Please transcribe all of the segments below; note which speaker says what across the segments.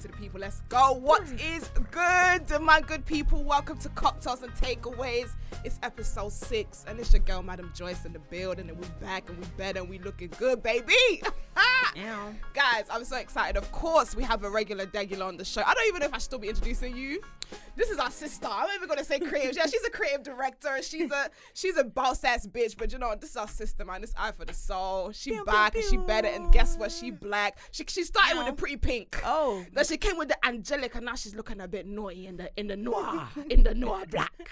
Speaker 1: to the people. Let's go. What is good, my good people? Welcome to Cocktails and Takeaways. It's episode 6, and it's your girl, Madam Joyce, in the building, and we back, and we better, and we looking good, baby. Guys, I'm so excited. Of course, we have a regular on the show. I don't even know if I should still be introducing you. This is our sister. I'm not even gonna say creative. Yeah, she's a creative director. She's a boss ass bitch. But you know, this is our sister, man. This eye for the soul. She back and she better. And guess what? She black. She started with the pretty pink. Oh. Then she came with the angelic, and now she's looking a bit naughty in the noir black.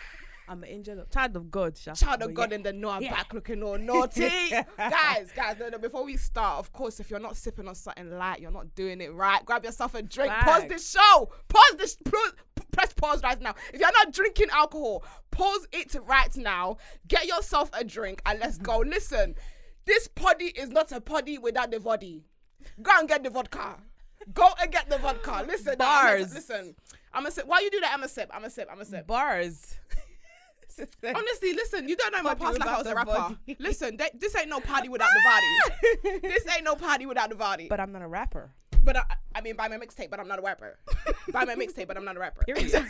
Speaker 2: I'm an angel, child of God.
Speaker 1: Child of God in the noir back, looking all naughty. guys, no, before we start, of course, if you're not sipping on something light, you're not doing it right. Grab yourself a drink. Pause this show. Press pause right now. If you're not drinking alcohol, pause it right now. Get yourself a drink and let's go. Listen, this poddy is not a poddy without the body. Go and get the vodka. Go and get the vodka. Listen,
Speaker 2: bars.
Speaker 1: Listen. I'm a sip. Why you do that? I'm a sip.
Speaker 2: Bars.
Speaker 1: Honestly, listen, you don't know my past like I was a rapper. Listen, this ain't no party without the body. This ain't no party without the body.
Speaker 2: But I'm not a rapper.
Speaker 1: But I mean, buy my mixtape, but I'm not a rapper. Buy my mixtape, but I'm not a rapper.
Speaker 2: Period.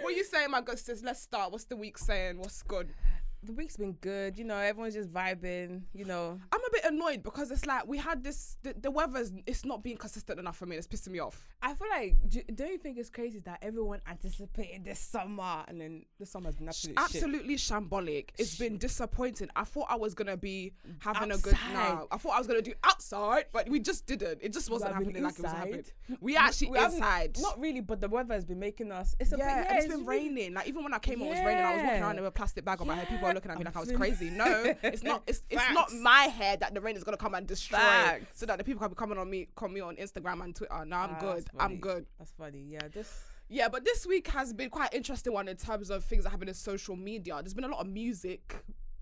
Speaker 1: What you saying, my good sis? Let's start. What's the week saying? What's good?
Speaker 2: The week's been good. You know, everyone's just vibing, you know.
Speaker 1: I'm a bit annoyed because it's like we had this, the weather's, it's not being consistent enough for me. It's pissing me off.
Speaker 2: I feel like, don't you think it's crazy that everyone anticipated this summer and then this summer's been
Speaker 1: absolutely shambolic. It's been disappointing. I thought I was going to be having outside. I thought I was going to do outside, but we just didn't. It just wasn't happening like it was happening. We actually inside.
Speaker 2: Not really, but the weather has been making us, it's
Speaker 1: been raining. Like even when I came, it was raining. I was walking around with a plastic bag on my head. People were looking at me like I was crazy. No, it's not. It's not my hair that the rain is gonna come and destroy, so that the people can be coming on me, call me on Instagram and Twitter. No, I'm good. I'm good.
Speaker 2: That's funny.
Speaker 1: But this week has been quite an interesting one in terms of things that happen in social media. There's been a lot of music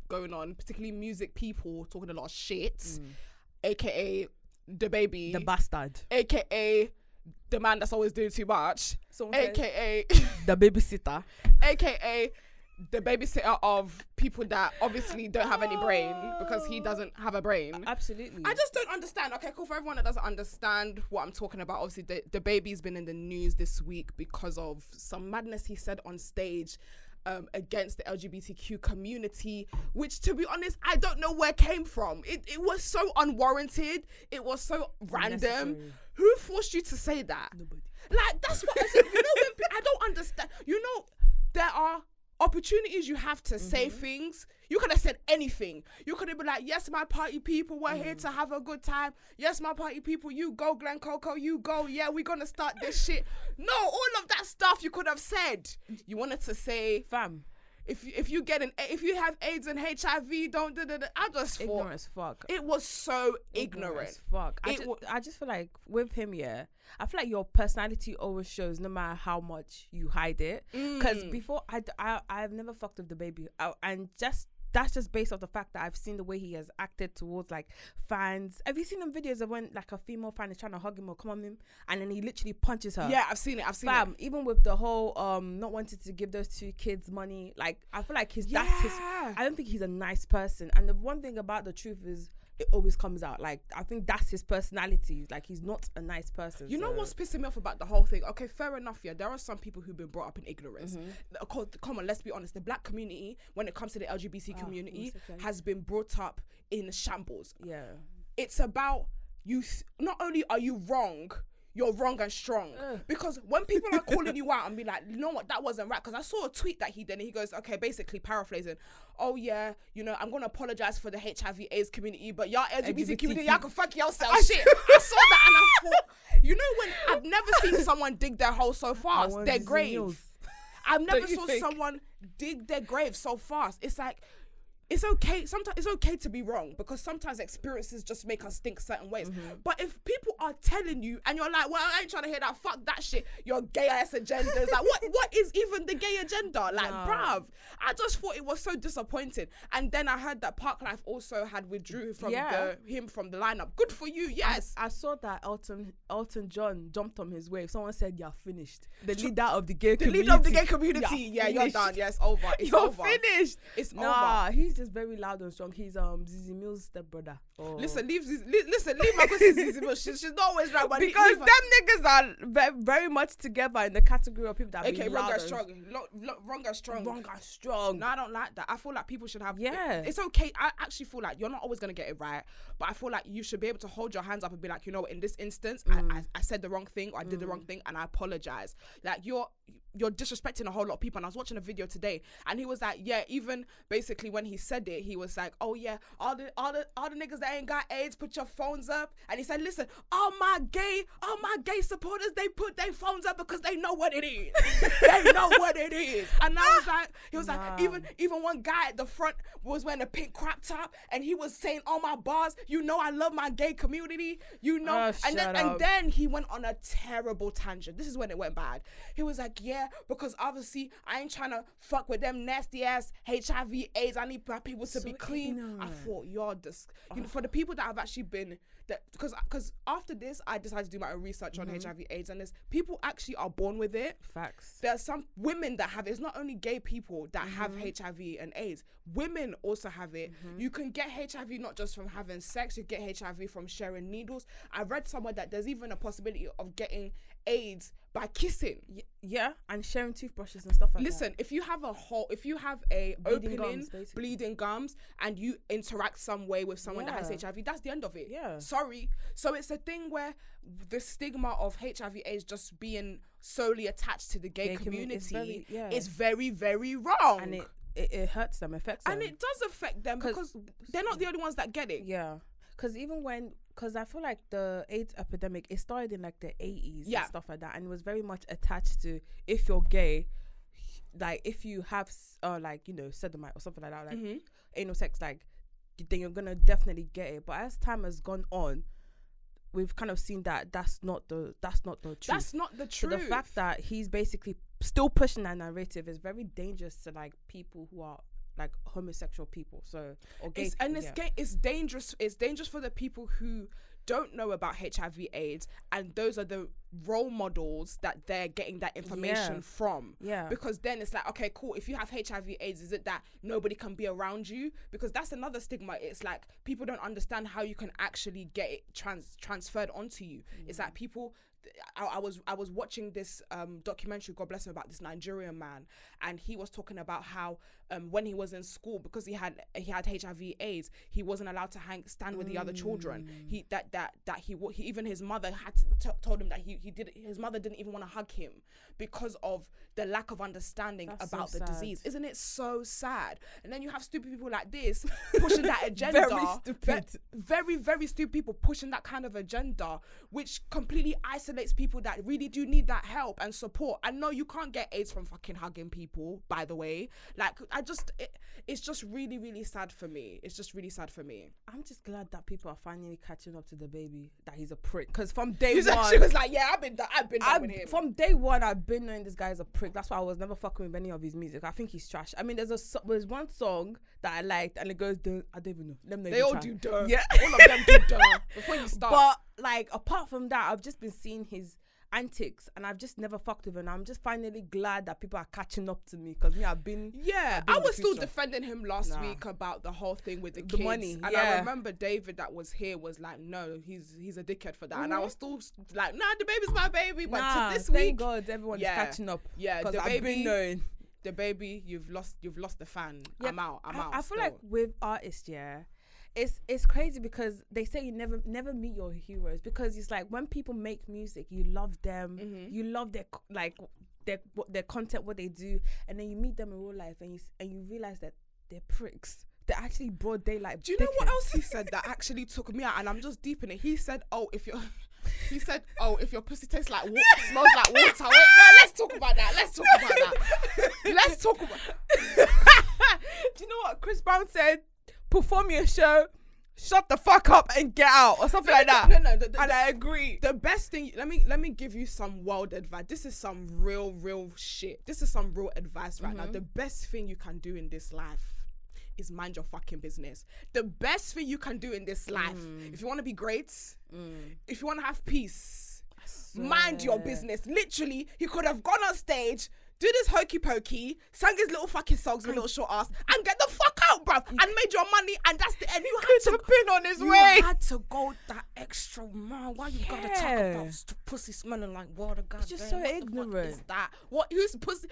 Speaker 1: going on, particularly music people talking a lot of shit, aka DaBaby,
Speaker 2: the bastard,
Speaker 1: aka the man that's always doing too much, aka
Speaker 2: the babysitter,
Speaker 1: aka the babysitter of people that obviously don't have any brain because he doesn't have a brain.
Speaker 2: Absolutely.
Speaker 1: I just don't understand. Okay, cool. For everyone that doesn't understand what I'm talking about, obviously DaBaby's been in the news this week because of some madness he said on stage against the LGBTQ community, which, to be honest, I don't know where it came from. It was so unwarranted. It was so random. Who forced you to say that?
Speaker 2: Nobody.
Speaker 1: Like, that's what I said. You know, I don't understand. You know, there are opportunities you have to say things. You could have said anything. You could have been like, yes, my party people, we're here to have a good time. Yes, my party people, you go, Glen Coco, you go. Yeah, we're gonna start this shit. No, all of that stuff you could have said. You wanted to say,
Speaker 2: fam,
Speaker 1: if you have AIDS and HIV, don't do that. I just thought
Speaker 2: ignorant as fuck.
Speaker 1: It was so ignorant
Speaker 2: as fuck. I just feel like with him, I feel like your personality always shows, no matter how much you hide it. Because before, I've never fucked with DaBaby, and that's just based off the fact that I've seen the way he has acted towards like fans. Have you seen them videos of when like a female fan is trying to hug him or come on him, and then he literally punches her?
Speaker 1: Yeah, I've seen it.
Speaker 2: Fam, even with the whole not wanting to give those 2 kids money, like I feel like I don't think he's a nice person. And the one thing about the truth is, it always comes out. Like, I think that's his personality. Like, he's not a nice person.
Speaker 1: You know what's pissing me off about the whole thing? Okay, fair enough, there are some people who've been brought up in ignorance. Come on, let's be honest. The black community, when it comes to the LGBT community, has been brought up in shambles.
Speaker 2: Yeah.
Speaker 1: It's about you. Not only are you wrong, you're wrong and strong. Because when people are calling you out and be like, you know what, that wasn't right. Because I saw a tweet that he did, and he goes, okay, basically paraphrasing, oh yeah, you know, I'm going to apologize for the HIV AIDS community, but y'all LGBT community, y'all can fuck yourself. Shit. I saw that and I thought, you know, when I've never seen someone dig their hole so fast, their grave. I've never saw someone dig their grave so fast. It's like, it's okay. Sometimes it's okay to be wrong, because sometimes experiences just make us think certain ways. But if people are telling you and you're like, well, I ain't trying to hear that, fuck that shit, your gay ass agenda is like, what is even the gay agenda? Like, bruv, I just thought it was so disappointing. And then I heard that Parklife also had withdrew from him from the lineup. Good for you, yes.
Speaker 2: I saw that Elton John jumped on his wave. Someone said, you're finished. The leader of the gay community.
Speaker 1: The leader of the gay community. Yeah, you're done. Yeah, it's over. It's over.
Speaker 2: Finished.
Speaker 1: It's over.
Speaker 2: he's just very loud and strong. He's Zizi Mills' stepbrother. Oh.
Speaker 1: Listen, leave my pussy Zizi Mills. She's not always right, but
Speaker 2: because them niggas are very much together in the category of people that
Speaker 1: okay, wrong and strong. Wrong and strong.
Speaker 2: Wrong and strong.
Speaker 1: No, I don't like that. I feel like people should have.
Speaker 2: Yeah,
Speaker 1: it's okay. I actually feel like you're not always gonna get it right, but I feel like you should be able to hold your hands up and be like, you know what, in this instance, I said the wrong thing or I did the wrong thing, and I apologize. Like you're disrespecting a whole lot of people. And I was watching a video today, and he was like, yeah, even basically when he said it, he was like, oh yeah, all the niggas that ain't got AIDS, put your phones up. And he said, listen, all my gay supporters, they put their phones up because they know what it is. They know what it is. And I was like, he was like, even one guy at the front was wearing a pink crop top, and he was saying all my bars, you know, I love my gay community, you know. And then he went on a terrible tangent. This is when it went bad. He was like, yeah, because obviously I ain't trying to fuck with them nasty ass HIV AIDS. I need my people to be clean. Ignorant. I thought you know, for the people that have actually been that, because after this I decided to do my own research on HIV AIDS, and there's people actually are born with it.
Speaker 2: Facts.
Speaker 1: There's some women that have it. It's not only gay people that have HIV and AIDS. Women also have it. You can get HIV not just from having sex. You get HIV from sharing needles. I read somewhere that there's even a possibility of getting AIDS by kissing.
Speaker 2: Yeah, and sharing toothbrushes and stuff like that.
Speaker 1: Listen, if you have a bleeding gums, and you interact some way with someone that has HIV, that's the end of it. Yeah. Sorry. So it's a thing where the stigma of HIV AIDS just being solely attached to the gay community is very, very wrong.
Speaker 2: And it hurts them, affects them.
Speaker 1: And it does affect them because they're not the only ones that get it.
Speaker 2: Yeah. Because I feel like the AIDS epidemic, it started in like the 80s and stuff like that, and it was very much attached to, if you're gay, like if you have like, you know, sodomite or something like that, like anal sex, like then you're gonna definitely get it. But as time has gone on, we've kind of seen that that's not the truth.
Speaker 1: That's not the truth.
Speaker 2: So the fact that he's basically still pushing that narrative is very dangerous to like people who are like homosexual people, so or gay it's dangerous. It's dangerous for the people who don't know about HIV AIDS, and those are the role models that they're getting that information from. Yeah, because then it's like, okay, cool, if you have HIV AIDS, is it that nobody can be around you? Because that's another stigma. It's like people don't understand how you can actually get it transferred onto you. It's like people, I was watching this documentary, God bless him, about this Nigerian man, and he was talking about how when he was in school, because he had HIV AIDS, he wasn't allowed to stand with the other children. He even his mother had told him that his mother didn't even want to hug him because of the lack of understanding about the disease. Isn't it so sad? And then you have stupid people like this pushing that agenda. Very stupid.
Speaker 1: Very, very stupid people pushing that kind of agenda, which completely isolates people that really do need that help and support. And no, you can't get AIDS from fucking hugging people, by the way. Like, it's just really, really sad for me. It's just really sad for me.
Speaker 2: I'm just glad that people are finally catching up to DaBaby, that he's a prick. Because from day one,
Speaker 1: she was like, yeah, I've been done with him.
Speaker 2: From day one, I've been knowing this guy is a prick. That's why I was never fucking with any of his music. I think he's trash. I mean, there's one song that I liked, and it goes, I don't even know. Let me know.
Speaker 1: They all do duh. Yeah, all of them do duh. Before you start.
Speaker 2: But like, apart from that, I've just been seeing his antics, and I've just never fucked with him. I'm just finally glad that people are catching up to me, because I've been
Speaker 1: I was still defending him last week about the whole thing with the kids.
Speaker 2: Money,
Speaker 1: and I remember David that was here was like, no, he's a dickhead for that, and I was still like, nah, DaBaby's my baby. But to this week,
Speaker 2: thank God everyone is catching up.
Speaker 1: Yeah,
Speaker 2: because I've been knowing.
Speaker 1: DaBaby, you've lost the fan. Yeah, I'm out.
Speaker 2: I feel like with artists, it's crazy, because they say you never meet your heroes, because it's like when people make music, you love them, you love their content, what they do, and then you meet them in real life, and you realize that they're pricks. They're actually broad daylight.
Speaker 1: Do you know what else he said that actually took me out? And I'm just deep in it. He said, if your pussy tastes like smells like water. Wait, no, let's talk about that.
Speaker 2: Do you know what Chris Brown said? Perform your show, shut the fuck up and get out, or something like that.
Speaker 1: No,
Speaker 2: and I agree.
Speaker 1: The best thing, let me give you some wild advice. This is some real shit. This is some real advice right now. The best thing you can do in this life is mind your fucking business. The best thing you can do in this life, if you want to be great, if you want to have peace, mind your business. Literally, he could have gone on stage, do this hokey pokey, sang his little fucking songs with a little short ass, and get the fuck out, bruv. bruv, and made your money, and that's the end. You
Speaker 2: Could have been on his
Speaker 1: you
Speaker 2: way.
Speaker 1: had to go that extra mile. Why you gotta talk about pussy smelling like water? God,
Speaker 2: It's just so
Speaker 1: what
Speaker 2: ignorant.
Speaker 1: The fuck is that? What is pussy?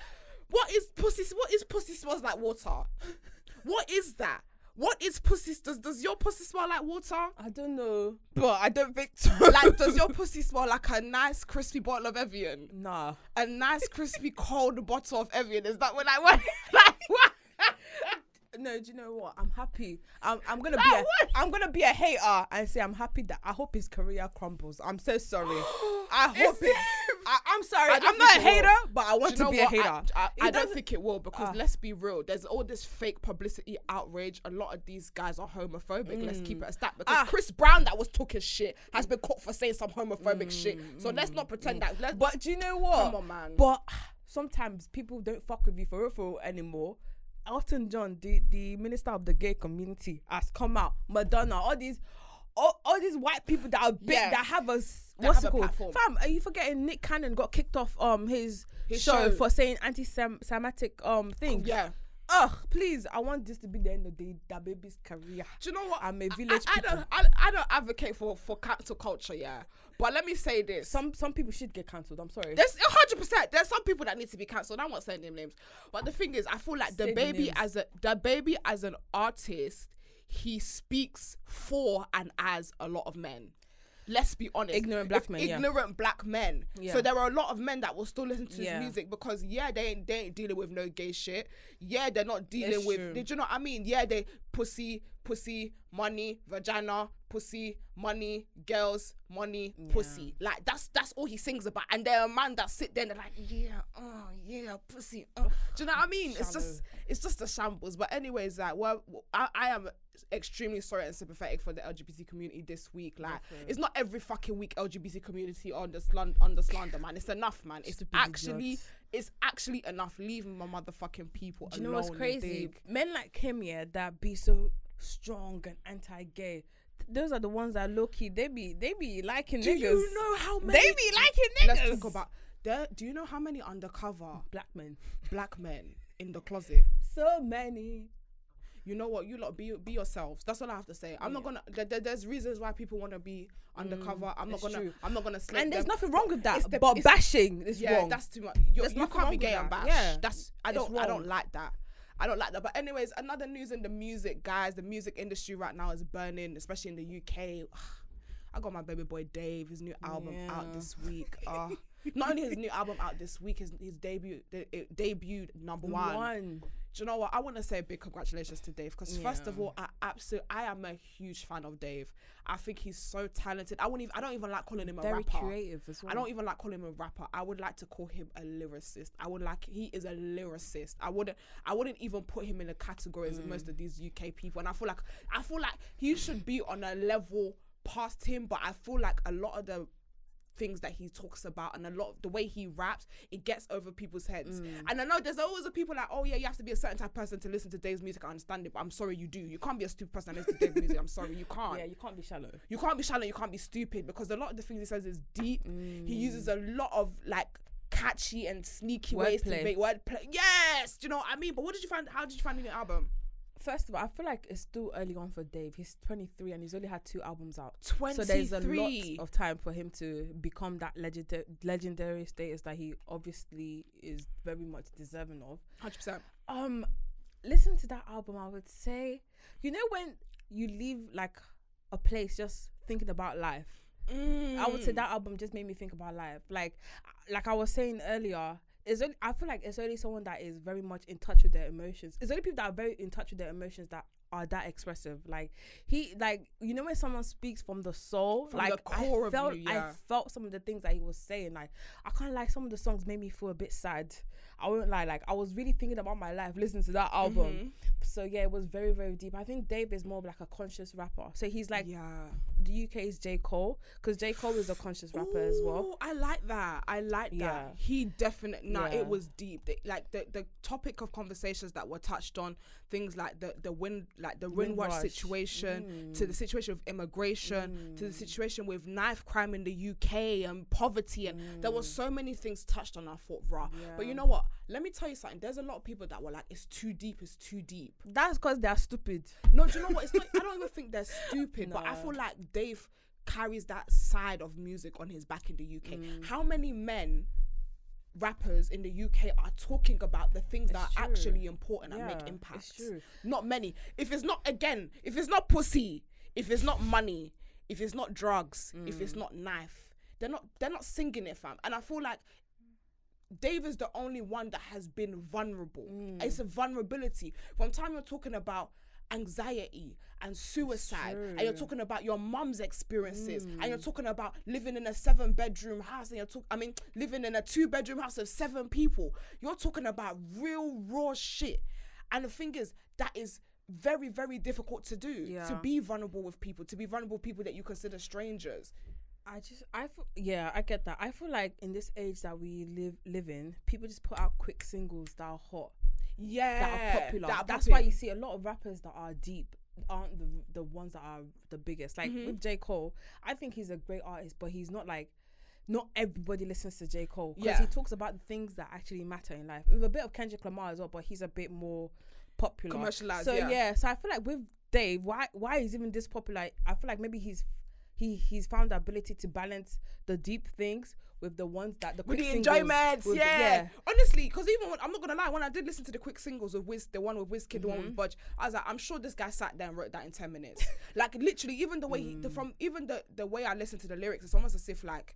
Speaker 1: What is pussy? What is pussy smells like water? What is that? What is pussy? Does your pussy smell like water?
Speaker 2: I don't know, but I don't think so.
Speaker 1: Like, does your pussy smell like a nice crispy bottle of Evian?
Speaker 2: Nah.
Speaker 1: A nice crispy cold bottle of Evian? Is that what I want? Like what?
Speaker 2: No, do you know what? I'm happy. I'm gonna be a hater and say I'm happy that I hope his career crumbles. I'm so sorry. I hope I'm sorry. I'm not a hater, but I want to be a hater.
Speaker 1: I don't think it will, because let's be real. There's all this fake publicity outrage. A lot of these guys are homophobic. Let's keep it a stat, because Chris Brown, that was talking shit, has been caught for saying some homophobic shit. So let's not pretend that.
Speaker 2: But do you know what?
Speaker 1: Come on, man.
Speaker 2: But sometimes people don't fuck with you for real anymore. Elton John, the minister of the gay community, has come out. Madonna, all these white people that are big, that have a what's it called? Fam, are you forgetting Nick Cannon got kicked off his show for saying anti-Semitic things?
Speaker 1: Yeah.
Speaker 2: Ugh, please, I want this to be the end of DaBaby's career.
Speaker 1: Do you know what?
Speaker 2: I'm a village people.
Speaker 1: I don't advocate for cancel culture, yeah. But let me say this.
Speaker 2: Some people should get cancelled. I'm sorry.
Speaker 1: There's 100%. There's some people that need to be cancelled. I'm not saying their names. But the thing is, I feel like DaBaby as an artist, he speaks for and as a lot of men. Let's be honest.
Speaker 2: Ignorant black men.
Speaker 1: Yeah. So there are a lot of men that will still listen to his music, because they ain't dealing with no gay shit. Yeah, they're not dealing with. Do you know what I mean? Yeah, they pussy, money, vagina, pussy, money, girls, money, pussy. Like that's all he sings about. And they're a man that sit there and they're like, yeah, pussy. Do you know what I mean?
Speaker 2: Shambles.
Speaker 1: It's just a shambles. But anyways, like, I am extremely sorry and sympathetic for the LGBT community this week. Like, it's not every fucking week LGBT community on the slander, man. It's enough, man. It's actually enough. Leave my motherfucking people alone.
Speaker 2: Do you know what's crazy? Men like him, that be so strong and anti-gay. Those are the ones that low-key, they be liking niggas. Do
Speaker 1: you know how many?
Speaker 2: They be liking niggas.
Speaker 1: Let's talk about. Do you know how many undercover
Speaker 2: black men
Speaker 1: in the closet?
Speaker 2: So many.
Speaker 1: You know what? You lot be yourselves. That's all I have to say. I'm not gonna. There's reasons why people want to be undercover. I'm not gonna. Slip
Speaker 2: and there's
Speaker 1: them.
Speaker 2: nothing wrong with that. But bashing is wrong.
Speaker 1: That's too much. You can't be gay and bash. Yeah, I don't like that. I don't like that. But anyways, another news in the music, guys. The music industry right now is burning, especially in the UK. I got my baby boy Dave, his new album out this week. Not only his new album out this week, his debuted number one. Do you know what? I want to say a big congratulations to Dave, because first of all, I am a huge fan of Dave. I think he's so talented. I don't even like calling him a rapper.
Speaker 2: Very creative as well.
Speaker 1: I don't even like calling him a rapper. I would like to call him a lyricist. He is a lyricist. I wouldn't even put him in a category as most of these UK people. And I feel like he should be on a level past him, but I feel like a lot of the things that he talks about and a lot of the way he raps, it gets over people's heads. And I know there's always people like, oh yeah, you have to be a certain type of person to listen to Dave's music. I understand it, but I'm sorry, you do. You can't be a stupid person and listen to Dave's music. I'm sorry, you can't.
Speaker 2: Yeah, you can't be shallow.
Speaker 1: You can't be shallow. You can't be stupid, because a lot of the things he says is deep. He uses a lot of like catchy and sneaky ways to make wordplay. Yes, do you know what I mean? But how did you find the new album?
Speaker 2: First of all, I feel like it's still early on for Dave. He's 23 and he's only had 2 albums out.
Speaker 1: 23.
Speaker 2: So there's a lot of time for him to become that legendary status that he obviously is very much deserving of.
Speaker 1: 100%.
Speaker 2: Listen to that album. I would say, you know, when you leave like a place just thinking about life, I would say that album just made me think about life. Like I was saying earlier, I feel like it's only someone that is very much in touch with their emotions. It's only people that are very in touch with their emotions that are that expressive. Like you know, when someone speaks from the soul,
Speaker 1: from the core of you,
Speaker 2: I felt some of the things that he was saying. Like, I can't lie, some of the songs made me feel a bit sad. I won't lie, like I was really thinking about my life listening to that album. So yeah, it was very, very deep. I think Dave is more of like a conscious rapper. So he's like the UK is J. Cole, because J. Cole is a conscious rapper as well.
Speaker 1: I like that.
Speaker 2: Yeah.
Speaker 1: He definitely.
Speaker 2: Yeah.
Speaker 1: It was deep. Like the topic of conversations that were touched on, things like the Windrush situation, to the situation of immigration, to the situation with knife crime in the UK and poverty, and there were so many things touched on. I thought, rah.
Speaker 2: Yeah.
Speaker 1: But you know what? Let me tell you something. There's a lot of people that were like, it's too deep. It's too deep.
Speaker 2: That's because they're stupid.
Speaker 1: No, do you know what? It's not. I don't even think they're stupid, but I feel like Dave carries that side of music on his back in the UK. How many rappers in the UK are talking about the things that are actually important and make impacts?
Speaker 2: It's true.
Speaker 1: Not many. If it's not pussy, if it's not money, if it's not drugs, if it's not knife, they're not singing it, fam. And I feel like Dave is the only one that has been vulnerable. It's a vulnerability. From time you're talking about anxiety and suicide, and you're talking about your mum's experiences, and you're talking about living in a 7-bedroom house, and living in a 2-bedroom house of 7 people. You're talking about real raw shit. And the thing is, that is very, very difficult to do. To be vulnerable with people, that you consider strangers.
Speaker 2: I get that. I feel like in this age that we live in, people just put out quick singles that are hot, that are popular. That's why you see a lot of rappers that are deep aren't the ones that are the biggest. Like with J. Cole, I think he's a great artist, but he's not like, not everybody listens to J. Cole, because he talks about the things that actually matter in life, with a bit of Kendrick Lamar as well, but he's a bit more popular,
Speaker 1: commercialized.
Speaker 2: So so I feel like with Dave, why is even this popular? I feel like maybe he's found the ability to balance the deep things with the ones that the quick
Speaker 1: with the
Speaker 2: singles,
Speaker 1: enjoyments. Honestly, because even I'm not gonna lie, when I did listen to the quick singles of the one with Wizkid, the one with Budge, I was like, I'm sure this guy sat there and wrote that in 10 minutes. Like literally, even the way the way I listened to the lyrics, it's almost as if like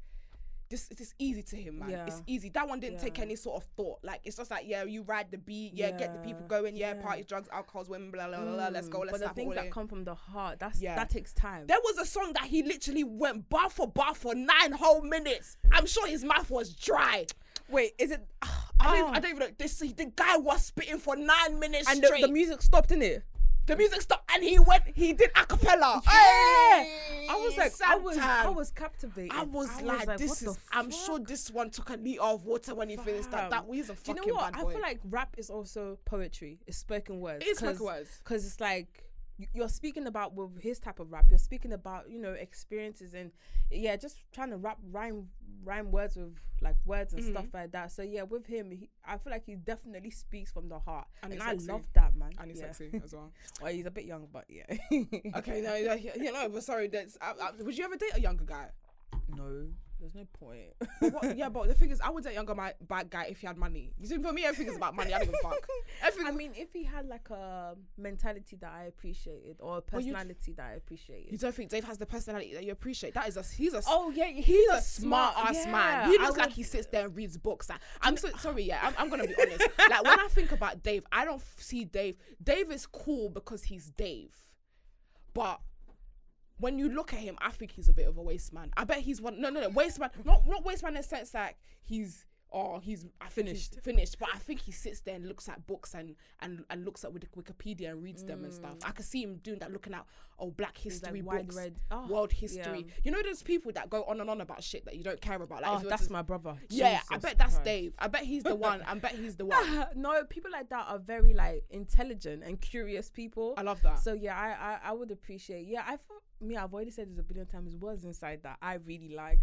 Speaker 1: it's easy to him, man. It's easy. That one didn't take any sort of thought. Like it's just like, you ride the beat, get the people going, parties, drugs, alcohols, women, blah blah blah, let's go, let's.
Speaker 2: But the things that come from the heart, that takes time.
Speaker 1: There was a song that he literally went bar for 9 whole minutes. I'm sure his mouth was dry.
Speaker 2: Wait, is it?
Speaker 1: I don't even know. The guy was spitting for 9 minutes
Speaker 2: and
Speaker 1: straight.
Speaker 2: The music stopped, innit?
Speaker 1: The music stopped and he did a cappella.
Speaker 2: I was captivated.
Speaker 1: I was like, this is, I'm sure this one took a liter of water when he finished that. That was a fucking bad boy. Do you know what?
Speaker 2: I feel like rap is also poetry. It's spoken words.
Speaker 1: It is spoken words.
Speaker 2: Because it's like, you're speaking about, with his type of rap, you're speaking about, experiences and just trying to rhyme words with like words and stuff like that. So with him, I feel like he definitely speaks from the heart, and I love that, man.
Speaker 1: And he's sexy as well.
Speaker 2: Well, he's a bit young, but
Speaker 1: okay, no, but sorry. Would you ever date a younger guy?
Speaker 2: No. There's no point.
Speaker 1: But the thing is, I would date a younger bad guy if he had money. You see, for me, everything is about money. I don't give a fuck.
Speaker 2: I mean, if he had like a mentality that I appreciated, or a personality that I appreciated.
Speaker 1: You don't think Dave has the personality that you appreciate? He's a smart ass man. He looks like he sits there and reads books. I'm gonna be honest. Like when I think about Dave, I don't see Dave. Dave is cool because he's Dave, but when you look at him, I think he's a bit of a waste man. I bet he's one. No, waste man. Not waste man in the sense like he's finished. But I think he sits there and looks at books and looks at Wikipedia and reads them and stuff. I can see him doing that, looking at Black history books, world history. You know those people that go on and on about shit that you don't care about. Like,
Speaker 2: that's my brother.
Speaker 1: Yeah, I bet that's Dave. I bet he's the one.
Speaker 2: No, people like that are very like intelligent and curious people.
Speaker 1: I love that.
Speaker 2: So I would appreciate. I thought. I've already said this a billion times. Words inside that I really like.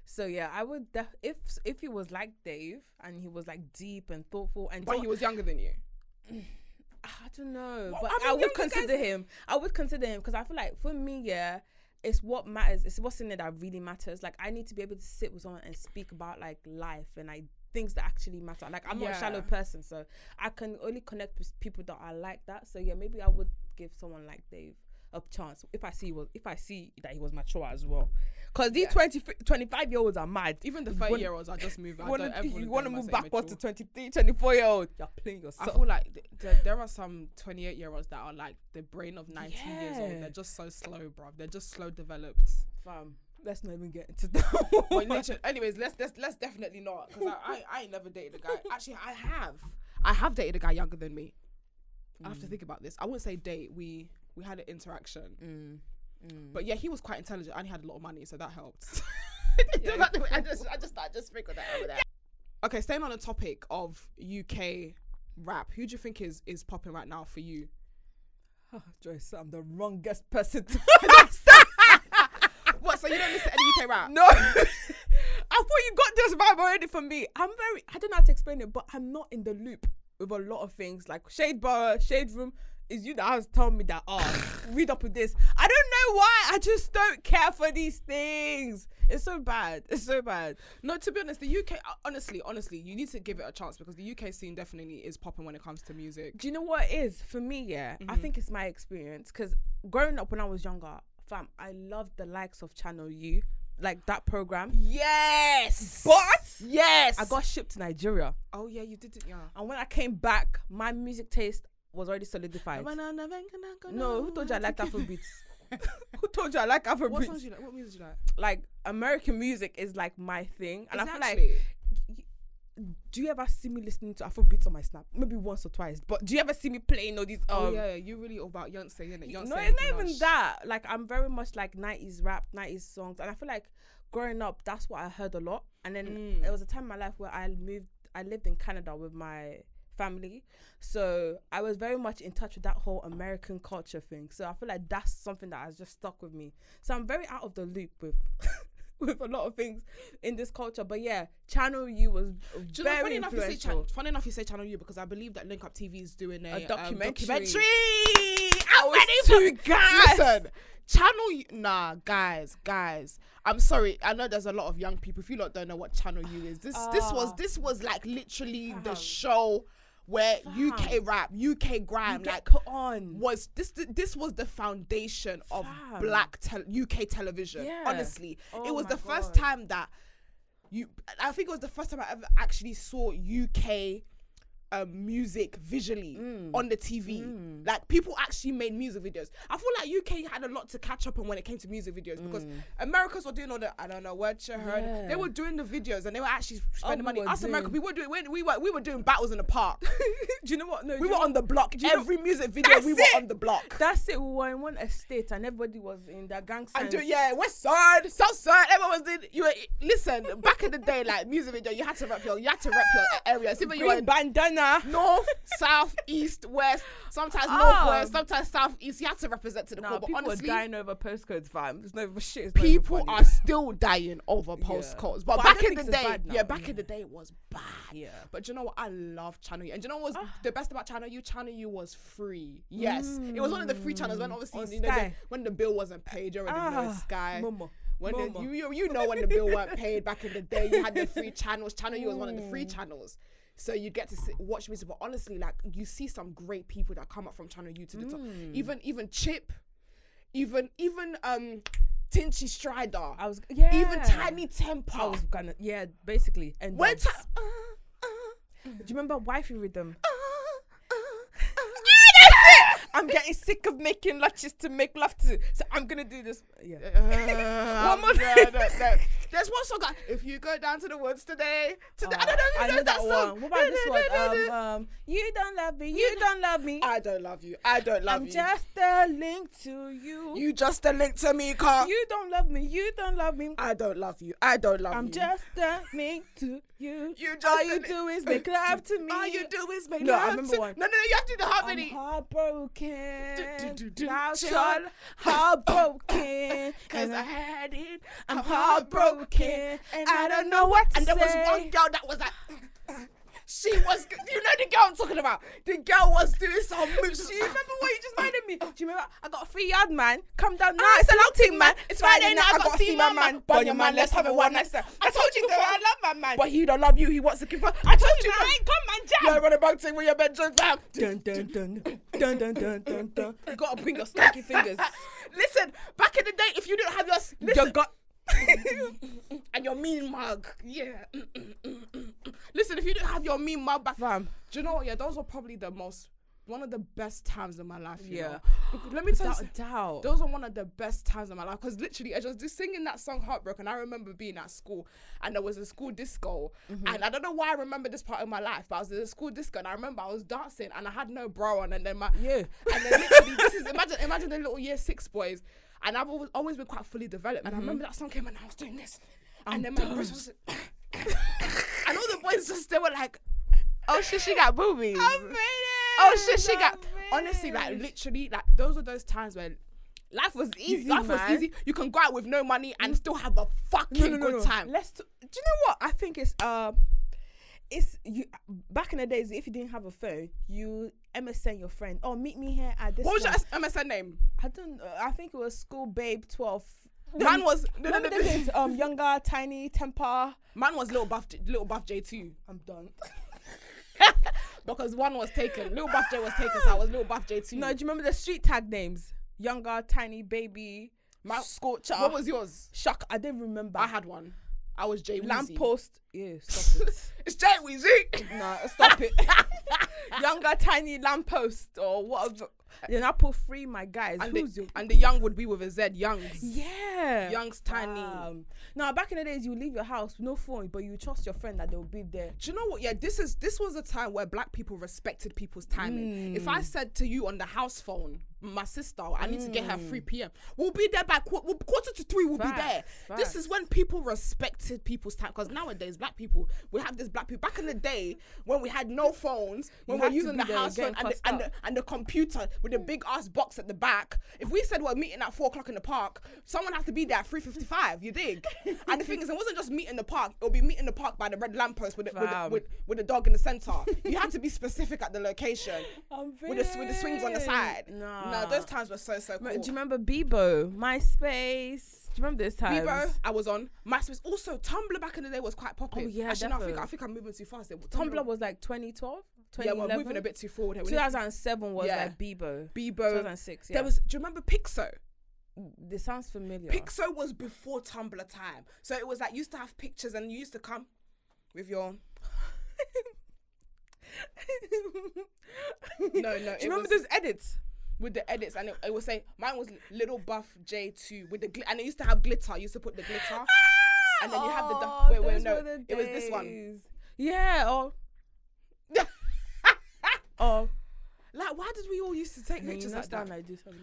Speaker 2: So I would if he was like Dave and he was like deep and thoughtful and
Speaker 1: he was younger than you.
Speaker 2: I don't know, but I would consider him. I would consider him because I feel like for me, it's what matters. It's what's in it that really matters. Like I need to be able to sit with someone and speak about like life and like things that actually matter. Like I'm not a shallow person, so I can only connect with people that are like that. So maybe I would give someone like Dave a chance if I see that he was mature as well, because these 25-year-olds are mad.
Speaker 1: Even the 30-year-olds are just moving.
Speaker 2: You want to move backwards to 23, 24-year-olds. You're playing yourself.
Speaker 1: I feel like there are some 28-year-olds that are like the brain of 19 years old. They're just so slow, bruv. They're just slow developed.
Speaker 2: Fam, let's not even get into that.
Speaker 1: Well, anyways, let's definitely not, because I ain't never dated a guy. Actually, I have dated a guy younger than me. I have to think about this. I wouldn't say date. We had an interaction. But yeah, he was quite intelligent and he had a lot of money, so that helped.
Speaker 2: Yeah.
Speaker 1: I just figured that out with that. Okay, staying on the topic of UK rap, who do you think is popping right now for you?
Speaker 2: Joyce, I'm the wrongest person to
Speaker 1: What? So you don't listen to any UK rap?
Speaker 2: No. I thought you got this vibe already from me. I don't know how to explain it, but I'm not in the loop with a lot of things. Like Shade Bar, Shade Room, is you that has told me that, read up with this. I don't know why. I just don't care for these things. It's so bad. It's so bad.
Speaker 1: No, to be honest, the UK, honestly, you need to give it a chance because the UK scene definitely is popping when it comes to music.
Speaker 2: Do you know what it is? For me, yeah, I think it's my experience. Because growing up when I was younger, fam, I loved the likes of Channel U. Like that program.
Speaker 1: Yes.
Speaker 2: But
Speaker 1: yes,
Speaker 2: I got shipped to Nigeria.
Speaker 1: Oh yeah, you did it, yeah.
Speaker 2: And when I came back, my music taste was already solidified. No, who told you I like Afrobeats? Who told you I like Afrobeats?
Speaker 1: What songs do you like? What music do you like?
Speaker 2: Like American music is like my thing, and
Speaker 1: Exactly.
Speaker 2: I feel like. Do you ever see me listening to Afrobeats on my Snap? Maybe once or twice. But do you ever see me playing all these?
Speaker 1: Oh yeah, you really all about Beyonce, innit? Beyonce.
Speaker 2: No, it's not even that. Like I'm very much like 90s rap, 90s songs, and I feel like growing up, that's what I heard a lot. And then there was a time in my life where I lived in Canada with my family, so I was very much in touch with that whole American culture thing. So I feel like that's something that has just stuck with me. So I'm very out of the loop with with a lot of things in this culture. But yeah, Channel U was very influential.
Speaker 1: Funny enough, you say Channel U because I believe that Link Up TV is doing a
Speaker 2: documentary.
Speaker 1: I'm ready for guys. Listen, Channel U, nah, guys. I'm sorry. I know there's a lot of young people. If you lot don't know what Channel U is, this was like literally the show where UK rap, UK grime, like
Speaker 2: put on
Speaker 1: was this was the foundation of black UK television. Yeah. Honestly, it was the first time that I think it was the first time I ever actually saw UK music visually on the TV. Like people actually made music videos. I feel like UK had a lot to catch up on when it came to music videos because Americans were doing all the I don't know what you heard. Yeah. They were doing the videos and they were actually spending money. Us Americans, we were doing battles in the park.
Speaker 2: Do you know what? No,
Speaker 1: we were on the block. Every music video we were on the block.
Speaker 2: That's it. We were in one estate and everybody was in their gang signs.
Speaker 1: West side, south side. Everyone was doing. Listen, back in the day, like music video, you had to rep your area. See, you were in
Speaker 2: bandana.
Speaker 1: North, south, east, west, sometimes northwest, sometimes southeast. You have to represent to the core. But
Speaker 2: people
Speaker 1: honestly,
Speaker 2: are dying over postcodes, fam. There's no shit.
Speaker 1: People are still dying over postcodes. But back in the day, back in the day it was bad. Yeah. But you know what? I love Channel U. And you know what was the best about Channel U? Channel U was free. Yes. It was one of the free channels when obviously when the bill wasn't paid, you already know Sky.
Speaker 2: Mama.
Speaker 1: When you know when the bill weren't paid back in the day, you had the free channels. Channel U was one of the free channels. So you get to watch music, but honestly, like you see some great people that come up from Channel U to the top. Even Chip, even Tinchy Strider. Even Tiny Temper.
Speaker 2: I was gonna basically. And
Speaker 1: when
Speaker 2: do you remember Wifey Rhythm? I'm getting sick of making latches to make love to, so I'm gonna do this. One more.
Speaker 1: No. There's one song. If you go down to the woods today. I don't know.
Speaker 2: I know that song. What about this one? You don't love me. You don't love me.
Speaker 1: I don't love you. I don't love you.
Speaker 2: I'm just a link to you.
Speaker 1: You just a link to me, car.
Speaker 2: You don't love me. You don't love me.
Speaker 1: I don't love you. I don't love you.
Speaker 2: I'm just a link to you.
Speaker 1: All
Speaker 2: you do is make love to me.
Speaker 1: All you do is make love to me. No, I remember one. No, you have to do the harmony.
Speaker 2: I'm heartbroken. Now you're heartbroken.
Speaker 1: Cause I had it.
Speaker 2: I'm heartbroken. And I don't know what to say.
Speaker 1: And there was one girl that was like, she was, you know the girl I'm talking about. The girl was doing some moves.
Speaker 2: Do you remember what you just minded me? Do you remember? I got a 3-yard man. Come down now. It's a long thing, man. It's Friday night. I got to see my man. Burn your man. Let's have a one night stand. I told you, girl, I love my man.
Speaker 1: But he don't love you. He wants to give her. I told you,
Speaker 2: man. Come, man, jam.
Speaker 1: You're running back thing with your bedroom, fam.
Speaker 2: Dun, dun, dun, dun, dun, dun, dun, dun. You got to bring your stinky fingers.
Speaker 1: Listen, back in the day, if you didn't have your and your mean mug, listen, if you didn't have your mean mug back,
Speaker 2: fam,
Speaker 1: do you know what? Yeah, those were probably one of the best times in my life. You know? Let me tell you, those are one of the best times in my life because literally, I was just singing that song "Heartbroken." I remember being at school and there was a school disco, and I don't know why I remember this part of my life, but I was at a school disco and I remember I was dancing and I had no bra on, and then and then literally, this is imagine the little year 6 boys. and I've always been quite fully developed. And I remember that song came and I was doing this, and then my breast was, and all the boys they were like, "Oh shit, she got boobies."
Speaker 2: I made it.
Speaker 1: Oh shit, she got. Honestly, like literally, like those are those times when
Speaker 2: life was easy.
Speaker 1: Life was easy. You can go out with no money and still have a fucking good time.
Speaker 2: Do you know what? I think it's you back in the days. If you didn't have a phone, you MSN your friend. Oh, meet me here at this.
Speaker 1: What was your MSN name?
Speaker 2: I don't. I think it was School Babe 12.
Speaker 1: Man was
Speaker 2: younger, tiny, temper.
Speaker 1: Man was little buff J2.
Speaker 2: I'm done.
Speaker 1: Because one was taken. Little buff J was taken, so I was little buff J2.
Speaker 2: No, do you remember the street tag names? Younger, tiny, baby, Scorcher.
Speaker 1: What was yours?
Speaker 2: Shock. I didn't remember.
Speaker 1: I had one. I was Jay Weezy.
Speaker 2: Lamppost. Yeah, stop it.
Speaker 1: It's Jay Weezy.
Speaker 2: Nah, stop it. Younger, tiny, lamppost or whatever. Then I put free my guys.
Speaker 1: And the young would be with a Z. Youngs.
Speaker 2: Yeah.
Speaker 1: Youngs tiny.
Speaker 2: Now back in the days, you leave your house, no phone, but you trust your friend that they'll be there.
Speaker 1: Do you know what? Yeah, this was a time where black people respected people's timing. If I said to you on the house phone, my sister, I need to get her 3 p.m. We'll be there by quarter to 3. We'll be there. This is when people respected people's time. Because nowadays, black people, we have this black people. Back in the day, when we had no phones, when we were using the house phone and the computer with the big ass box at the back, if we said we're meeting at 4 o'clock in the park, someone has to be there at 3:55. You dig? And the thing is, it wasn't just meet in the park. It'll be meet in the park by the red lamppost with the dog in the center. You had to be specific at the location with the swings on the side. No, those times were so cool.
Speaker 2: Do you remember Bebo, MySpace? Do you remember those times?
Speaker 1: Bebo, I was on MySpace. Also, Tumblr back in the day was quite popular.
Speaker 2: Oh yeah,
Speaker 1: actually,
Speaker 2: definitely.
Speaker 1: I think I'm moving too fast.
Speaker 2: Tumblr was like 2012.
Speaker 1: Yeah, we're moving a bit too forward.
Speaker 2: 2007 was like Bebo. 2006. Yeah.
Speaker 1: Do you remember Pixo?
Speaker 2: This sounds familiar.
Speaker 1: Pixo was before Tumblr time, so it was like you used to have pictures and you used to come with your. No. Do
Speaker 2: you remember those edits?
Speaker 1: With the edits, and it would say mine was little buff J2 with the and it used to have glitter. You used to put the glitter, and then you have the it was this one.
Speaker 2: Yeah. Oh.
Speaker 1: Like, why did we all used to take pictures like that?
Speaker 2: Like this, like...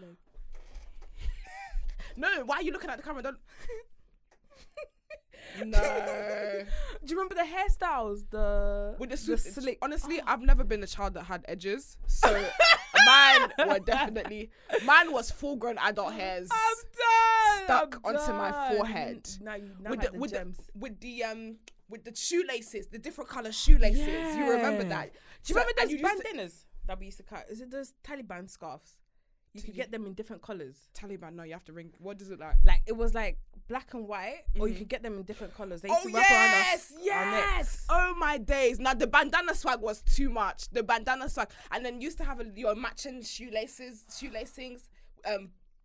Speaker 1: No, why are you looking at the camera? Don't. No.
Speaker 2: Do you remember the hairstyles?
Speaker 1: With the slick. Honestly, I've never been a child that had edges, so mine was full-grown adult hairs. Stuck onto my forehead. With the shoelaces, the different color shoelaces. Yeah. You remember that?
Speaker 2: Do you remember those bandanas that we used to cut? Is it those Taliban scarves? You could get them in different colors.
Speaker 1: Taliban, no, you have to ring. What does it like?
Speaker 2: Like, it was like black and white, or you could get them in different colors. They used to wrap around our necks.
Speaker 1: Oh my days. Now the bandana swag was too much. The bandana swag, and then you used to have your matching shoelacings,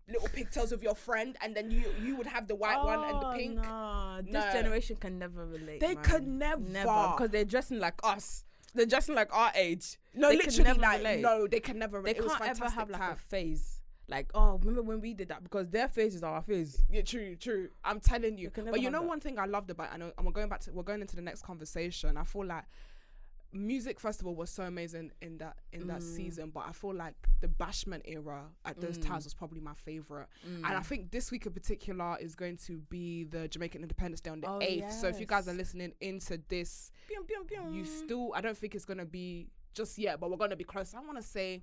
Speaker 1: little pigtails with your friend, and then you would have the white one and the pink.
Speaker 2: No, this generation can never relate.
Speaker 1: They could never,
Speaker 2: because they're dressing like us. They're dressing like our age.
Speaker 1: No, they literally, they can never relate.
Speaker 2: They can't ever have like a phase. Like, oh, remember when we did that? Because their phases are our phase.
Speaker 1: Yeah, true. I'm telling you. But you know one thing I loved about, and we're going into the next conversation. I feel like music festival was so amazing in that season, but I feel like the BASHMRNT era at those times was probably my favorite. And I think this week in particular is going to be the Jamaican Independence Day on the 8th. Yes. So if you guys are listening into this, you still, I don't think it's going to be just yet, but we're going to be close. I want to say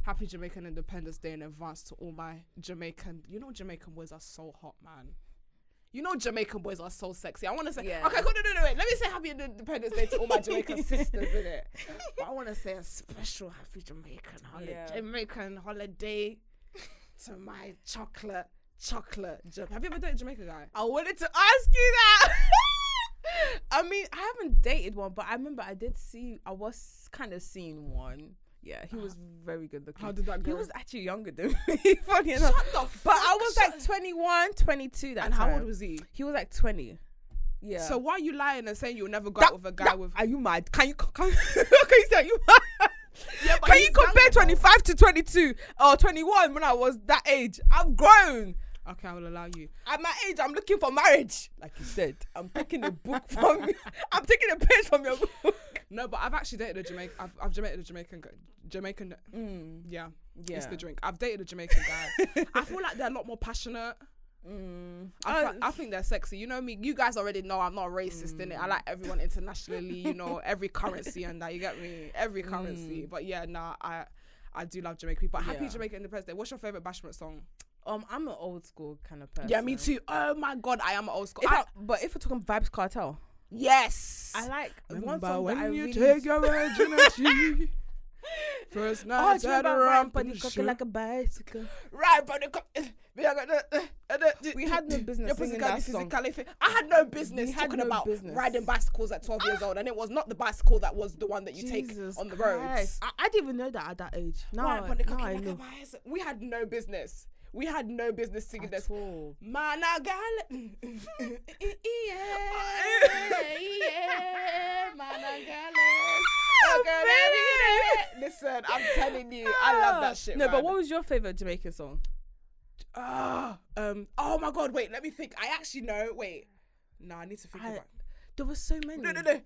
Speaker 1: happy Jamaican Independence Day in advance to all my Jamaican boys are so hot, man. You know Jamaican boys are so sexy. I want to say, okay, cool, no, wait. Let me say happy Independence Day to all my Jamaican sisters, innit? But I want to say a special happy Jamaican holiday to my chocolate. Have you ever dated a Jamaican guy?
Speaker 2: I wanted to ask you that. I mean, I haven't dated one, but I remember I was kind of seeing one. Yeah, he was very good looking.
Speaker 1: How did that go?
Speaker 2: He was actually younger than me, funny enough.
Speaker 1: Shut the fuck.
Speaker 2: But I was like 21, 22 that
Speaker 1: time. And how old was he?
Speaker 2: He was like 20. Yeah.
Speaker 1: So why are you lying and saying you'll never go out with a guy with...
Speaker 2: Are you mad? Can you say you mad?
Speaker 1: Yeah, but
Speaker 2: can you compare 25 to 22 or 21 when I was that age? I've grown.
Speaker 1: Okay, I will allow you.
Speaker 2: At my age, I'm looking for marriage. Like you said, I'm taking a book from you. I'm taking a page from your book.
Speaker 1: No, but I've actually dated a Jamaican. I've dated a Jamaican. Yeah. It's the drink. I've dated a Jamaican guy. I feel like they're a lot more passionate. I think they're sexy. You know me. You guys already know I'm not racist in it. I like everyone internationally. You know, every currency and that. You get me? Every currency. But yeah, I do love Jamaican people. Happy Jamaica Independence Day. What's your favorite bashment song?
Speaker 2: I'm an old school kind of person.
Speaker 1: Yeah, me too. Oh my god, I am an old school.
Speaker 2: But if we're talking Vibes Cartel,
Speaker 1: yes,
Speaker 2: I like one
Speaker 1: song
Speaker 2: song
Speaker 1: when
Speaker 2: that
Speaker 1: you take your virginity. First night at the ramp
Speaker 2: but you cooking like a bicycle.
Speaker 1: Right, but
Speaker 2: we had no business singing that song.
Speaker 1: I had no business talking about riding bicycles at 12 years old, and it was not the bicycle that was the one that you take on the roads.
Speaker 2: I didn't even know that at that age. No, I know.
Speaker 1: We had no business. We had no business singing this. Man, I got it. Listen, I'm telling you, I love that shit.
Speaker 2: No,
Speaker 1: man.
Speaker 2: but what was your favorite Jamaican song?
Speaker 1: Oh my god, wait, let me think. I actually know. Wait, no, I need to think about.
Speaker 2: There was so many.
Speaker 1: No. Wait,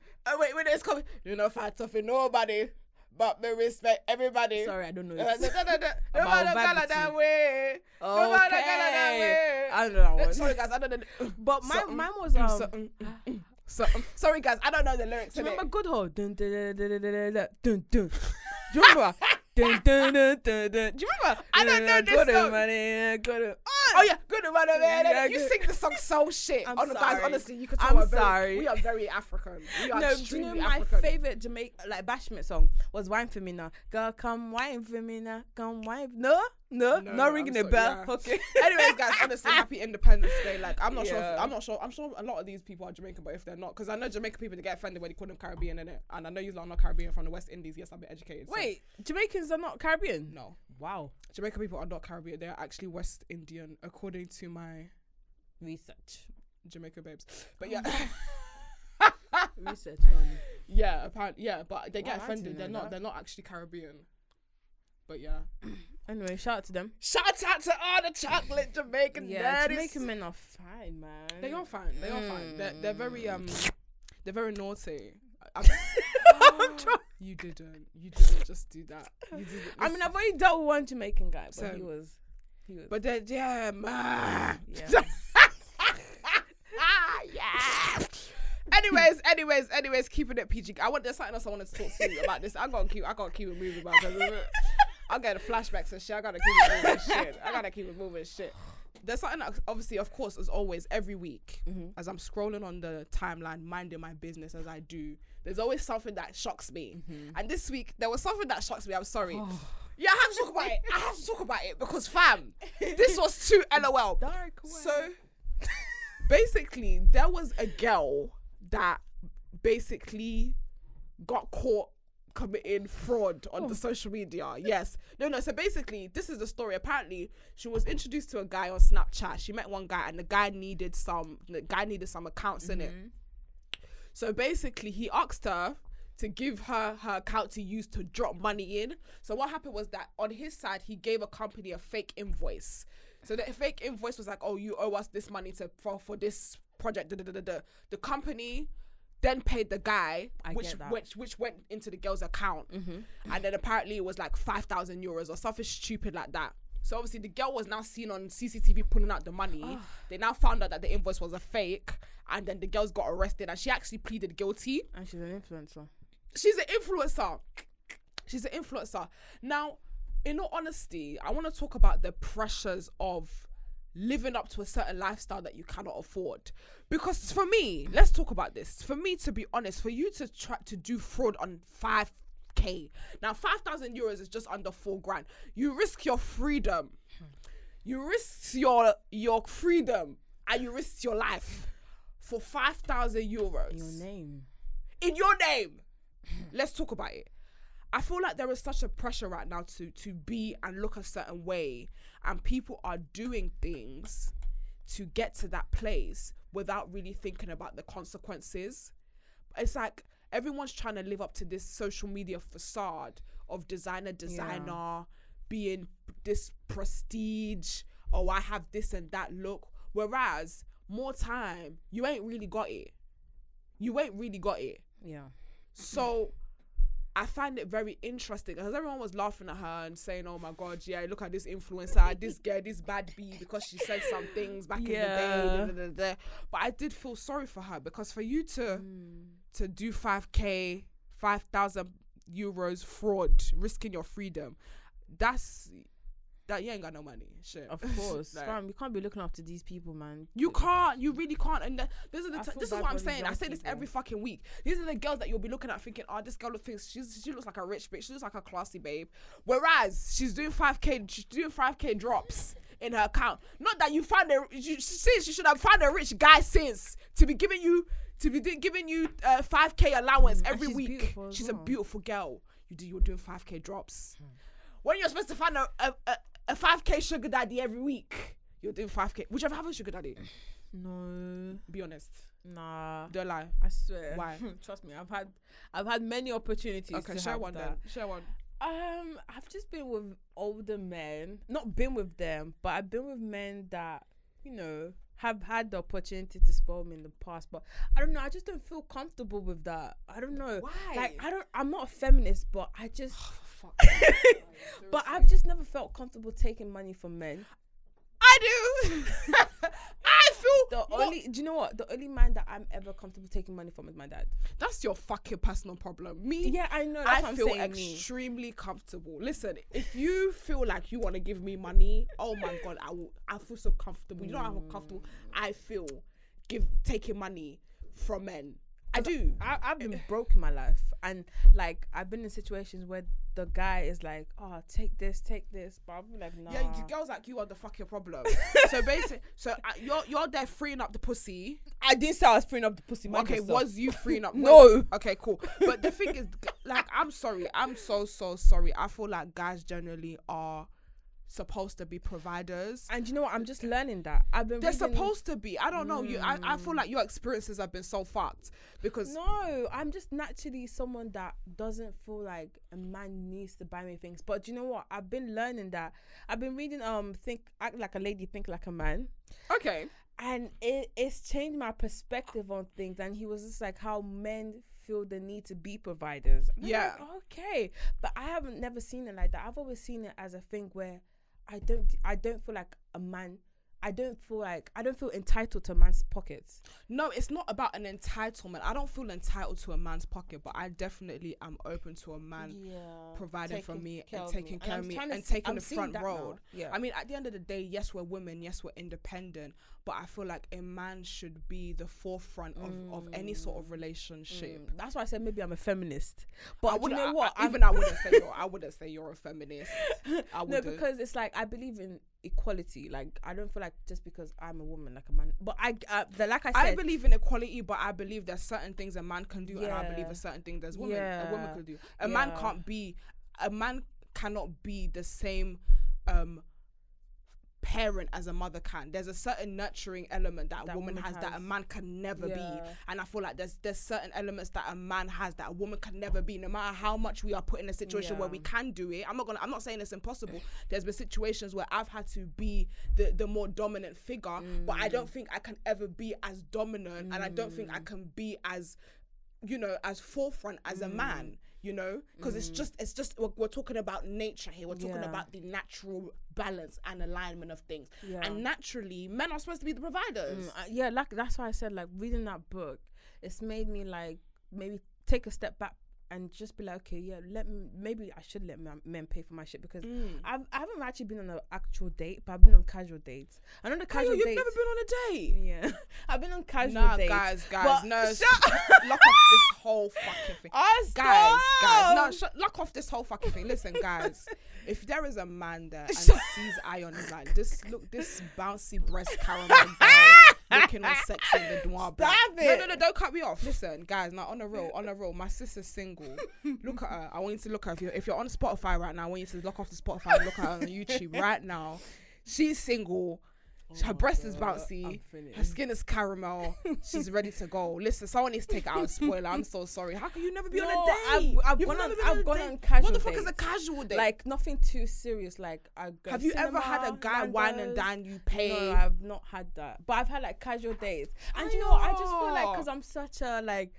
Speaker 1: it's coming. You know, fight tough with nobody, but me respect everybody.
Speaker 2: Sorry, I don't know.
Speaker 1: Nobody gonna that way. Nobody gonna that way.
Speaker 2: I don't know that one.
Speaker 1: Sorry guys, I don't know.
Speaker 2: But mine was
Speaker 1: sorry guys, I don't know the lyrics.
Speaker 2: Do you remember Good Hold? Dun dun dun dun dun dun dun dun. Do you remember? Dun dun dun dun dun. Do you remember?
Speaker 1: I don't know this song. Oh yeah, good money, man. You sing the song so shit. Guys, honestly, you could tell we are very African. We are extremely African.
Speaker 2: My favorite Jamaican bashment song was "Wine for Me Now." Girl, come wine for me now. Come wine. No, not ringing the bell. Yeah. Okay.
Speaker 1: Anyways, guys, honestly, happy Independence Day. Like, I'm not sure. I'm sure a lot of these people are Jamaican, but if they're not, because I know Jamaican people that get offended when you call them Caribbean, innit? And I know you're not Caribbean from the West Indies. Yes, I've been educated.
Speaker 2: Wait, Jamaicans are not Caribbean?
Speaker 1: No.
Speaker 2: Wow.
Speaker 1: Jamaican people are not Caribbean. They are actually West Indian, according to my
Speaker 2: research.
Speaker 1: Jamaica babes. But yeah.
Speaker 2: Research.
Speaker 1: Yeah, apparently. Yeah, but they get offended. They're not actually Caribbean. But yeah.
Speaker 2: Anyway, shout out to them.
Speaker 1: Shout out to all the chocolate Jamaican daddies.
Speaker 2: Jamaican men are fine, man.
Speaker 1: They are fine. They're very they're very naughty. You didn't just do that.
Speaker 2: I mean, I've already dealt with one Jamaican guy, but he was.
Speaker 1: But then, yeah. Anyways, keeping it PG. There's something else I wanted to talk to you about this. I gotta keep it moving, man. I get flashbacks and shit. I gotta keep it moving shit. There's something that, obviously, of course, as always, every week, as I'm scrolling on the timeline, minding my business as I do, there's always something that shocks me. And this week, there was something that shocks me. I'm sorry. Yeah, I have to talk about it. Because, fam, this was too LOL. So, basically, there was a girl that basically got caught committing fraud on the social media. Yes. No. So basically, this is the story. Apparently, she was introduced to a guy on Snapchat. She met one guy, and the guy needed some accounts in it. So basically, he asked her to give her account to use to drop money in. So what happened was that on his side, he gave a company a fake invoice. So the fake invoice was like, oh, you owe us this money for this project. The company then paid the guy, which went into the girl's account. And then apparently it was like 5,000 euros or something stupid like that. So obviously the girl was now seen on CCTV pulling out the money. They now found out that the invoice was a fake, and then the girls got arrested, and she actually pleaded guilty. And she's an influencer. She's an influencer. Now, in all honesty, I want to talk about the pressures of living up to a certain lifestyle that you cannot afford. Because for me, let's talk about this. For me, to be honest, for you to try to do fraud on 5k, now 5,000 euros is just under 4 grand. You risk your freedom. You risk your freedom, and you risk your life for 5,000 euros. In your name. Let's talk about it. I feel like there is such a pressure right now to be and look a certain way, and people are doing things to get to that place without really thinking about the consequences. It's like everyone's trying to live up to this social media facade of designer, being this prestige, oh, I have this and that look, whereas more time, you ain't really got it. Yeah. So I find it very interesting because everyone was laughing at her and saying, "Oh my God, yeah, look at this influencer, this girl, this bad bee because she said some things back in the day." But I did feel sorry for her because for you to do 5K, 5,000 euros fraud, risking your freedom, that you ain't got no money. Shit.
Speaker 2: Of course. Like, fam, you can't be looking up to these people, man.
Speaker 1: You can't. You really can't. And this is what I'm saying. I say this every fucking week. These are the girls that you'll be looking at thinking, oh, this girl thinks she looks like a rich bitch. She looks like a classy babe. Whereas she's doing 5K drops in her account. Not that you find she should have found a rich guy since to be giving you 5K allowance every week. She's a beautiful girl. You're doing 5K drops. When you're supposed to find a 5K sugar daddy every week, you're doing 5K. Would you ever have a sugar daddy?
Speaker 2: No.
Speaker 1: Be honest.
Speaker 2: Nah.
Speaker 1: Don't lie.
Speaker 2: I swear.
Speaker 1: Why?
Speaker 2: Trust me, I've had many opportunities.
Speaker 1: Okay,
Speaker 2: to
Speaker 1: share
Speaker 2: have
Speaker 1: one
Speaker 2: that.
Speaker 1: then. Share one.
Speaker 2: I've just been with older men. Not been with them, but I've been with men that, have had the opportunity to spoil me in the past. But I don't know. I just don't feel comfortable with that. I don't know.
Speaker 1: Why?
Speaker 2: Like, I'm not a feminist, but I just...
Speaker 1: Fuck.
Speaker 2: But I've just never felt comfortable taking money from men.
Speaker 1: I do. I feel
Speaker 2: do you know what? The only man that I'm ever comfortable taking money from is my dad.
Speaker 1: That's your fucking personal problem. Me,
Speaker 2: yeah, I know.
Speaker 1: I feel extremely comfortable. Listen, if you feel like you want to give me money, oh my God, I feel so comfortable. You know how comfortable I feel taking money from men. I do.
Speaker 2: I've been broke in my life, and like I've been in situations where the guy is like, "Oh, take this," but I'm like, "Nah."
Speaker 1: Yeah, girls like you are the fucking problem. So basically, you're there freeing up the pussy.
Speaker 2: I didn't say I was freeing up the pussy.
Speaker 1: Okay, was you freeing up?
Speaker 2: No.
Speaker 1: Okay, cool. But the thing is, like, I'm sorry. I'm so sorry. I feel like guys generally are supposed to be providers,
Speaker 2: and you know what, I'm just learning that they're
Speaker 1: supposed to be. I don't know. I feel like your experiences have been so fucked because
Speaker 2: I'm just naturally someone that doesn't feel like a man needs to buy me things. But you know what, I've been learning that. I've been reading Act Like a Lady, Think Like a Man.
Speaker 1: Okay.
Speaker 2: And it's changed my perspective on things, and he was just like how men feel the need to be providers. And
Speaker 1: yeah.
Speaker 2: I'm like, okay, but I haven't never seen it like that. I've always seen it as a thing where I don't feel like a man. I don't feel entitled to a man's pockets.
Speaker 1: No, it's not about an entitlement. I don't feel entitled to a man's pocket, but I definitely am open to a man providing for me and taking care of me and taking the front road.
Speaker 2: Yeah.
Speaker 1: I mean, at the end of the day, yes, we're women, yes, we're independent, but I feel like a man should be the forefront of any sort of relationship.
Speaker 2: That's why I said maybe I'm a feminist. But you know what?
Speaker 1: I wouldn't say you're a feminist. I wouldn't.
Speaker 2: No, because it's like I believe in equality. Like I don't feel like just because I'm a woman, like a man. But I
Speaker 1: believe in equality, but I believe there's certain things a man can do, and I believe there's certain things a woman could do. A man cannot be the same parent as a mother can. There's a certain nurturing element that a woman has that a man can never be, and I feel like there's certain elements that a man has that a woman can never be. No matter how much we are put in a situation where we can do it, I'm not saying it's impossible. There's been situations where I've had to be the more dominant figure, but I don't think I can ever be as dominant, and I don't think I can be as as forefront as a man. Because it's just we're talking about nature here. We're talking about the natural balance and alignment of things. And naturally, men are supposed to be the providers.
Speaker 2: That's why I said, like, reading that book, it's made me like maybe take a step back and just be like, okay, maybe I should let men pay for my shit, because I haven't actually been on an actual date, but I've been on casual dates. I know the casual dates.
Speaker 1: You've never been on a date?
Speaker 2: Yeah, I've been on casual dates.
Speaker 1: Guys,
Speaker 2: but
Speaker 1: no, lock off this whole fucking thing. Guys, lock off this whole fucking thing. Listen, guys, if there is a man there and sees AYO, he's like, this bouncy breast caramel girl looking all sexy in the noir.
Speaker 2: Stop it.
Speaker 1: No, don't cut me off. Listen, guys, now on the roll, my sister's single. Look at her. I want you to look at her. If you're on Spotify right now, I want you to lock off the Spotify and look at her on YouTube right now. She's single. Her breast is bouncy. Her skin is caramel. She's ready to go. Listen, someone needs to take it out. Spoiler. I'm so sorry. How can you never be on a date?
Speaker 2: I've gone on casual.
Speaker 1: What the fuck is a casual date?
Speaker 2: Like nothing too serious. Like
Speaker 1: have you ever had a guy wine and dine you pay?
Speaker 2: No, I've not had that. But I've had like casual dates. And you know what? I just feel like because I'm such a like.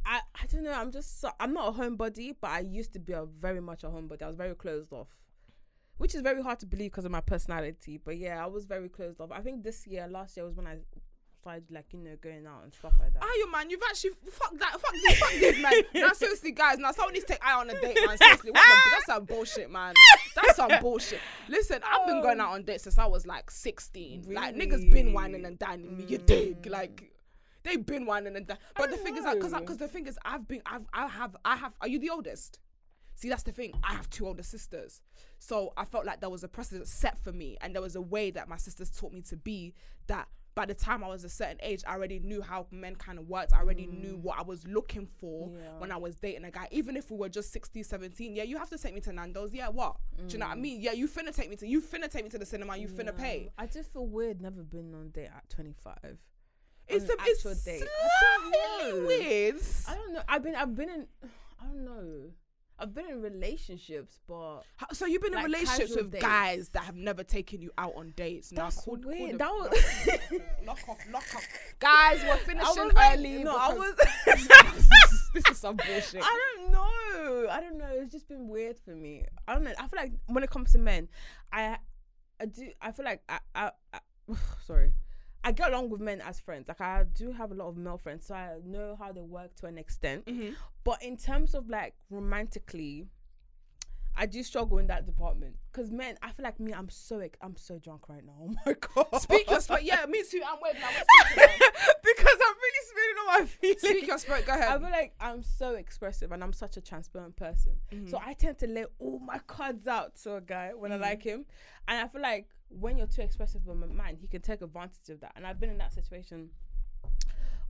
Speaker 2: I don't know. I'm not a homebody, but I used to be very much a homebody. I was very closed off, which is very hard to believe because of my personality. But yeah, I was very last year was when I started like, you know, going out and stuff like that.
Speaker 1: Ayo, man, you've actually fuck these man. Now seriously, guys, now someone needs to take Ayo on a date, man. Seriously, that's some bullshit, man. That's some bullshit. Listen, I've been going out on dates since I was like 16.
Speaker 2: Really?
Speaker 1: Like niggas been whining and dining me, you dig? Like they've been whining and dining. But the thing is, like, because the thing is, I have. Are you the oldest? See, that's the thing. I have 2 older sisters. So I felt like there was a precedent set for me, and there was a way that my sisters taught me to be, that by the time I was a certain age, I already knew how men kind of worked. I already knew what I was looking for when I was dating a guy. Even if we were just 16, 17, yeah, you have to take me to Nando's. Yeah, what? Do you know what I mean? Yeah, you finna take me to the cinema. You finna pay.
Speaker 2: I just feel weird never been on a date at 25.
Speaker 1: It's
Speaker 2: actual date.
Speaker 1: Slightly weird.
Speaker 2: I don't know. I've been in relationships, but
Speaker 1: so you've been
Speaker 2: like
Speaker 1: in relationships with
Speaker 2: dates.
Speaker 1: Guys that have never taken you out on dates.
Speaker 2: That's
Speaker 1: now,
Speaker 2: weird.
Speaker 1: Lock off. Guys, we're finishing early. This is some bullshit.
Speaker 2: I don't know. It's just been weird for me. I don't know. I feel like when it comes to men, I feel like I sorry. I get along with men as friends. Like I do have a lot of male friends, so I know how they work to an extent. Mm-hmm. But in terms of like romantically, I do struggle in that department. Because men, I feel like me, I'm so drunk right now. Oh my god!
Speaker 1: Speak your spirit. Yeah, me too. I'm waiting.
Speaker 2: Because I'm really spilling on my feelings.
Speaker 1: Speak your spirit. Go ahead.
Speaker 2: I feel like I'm so expressive and I'm such a transparent person. Mm-hmm. So I tend to lay all my cards out to a guy when I like him, and I feel like when you're too expressive with a man, he can take advantage of that. And I've been in that situation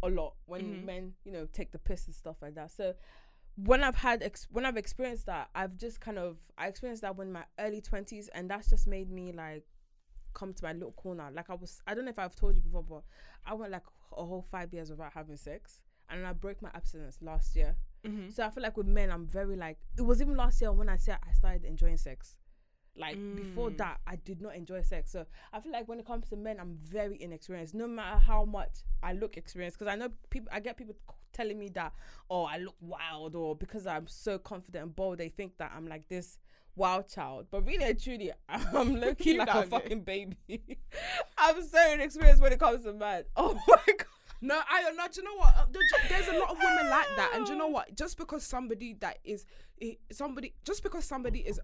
Speaker 2: a lot when men, you know, take the piss and stuff like that. So when I've experienced that, I experienced that when in my early 20s, and that's just made me like come to my little corner. Like I don't know if I've told you before, but I went like a whole 5 years without having sex, and I broke my abstinence last year. Mm-hmm. So I feel like with men, I'm very like, it was even last year when I said I started enjoying sex. Like before that, I did not enjoy sex. So I feel like when it comes to men, I'm very inexperienced, no matter how much I look experienced. Because I get people telling me that, oh, I look wild, or because I'm so confident and bold, they think that I'm like this wild child. But really and truly, I'm low-key like a fucking baby. I'm so inexperienced when it comes to men. Oh my god.
Speaker 1: No, do you know what? There's a lot of women like that, and do you know what? Just because somebody is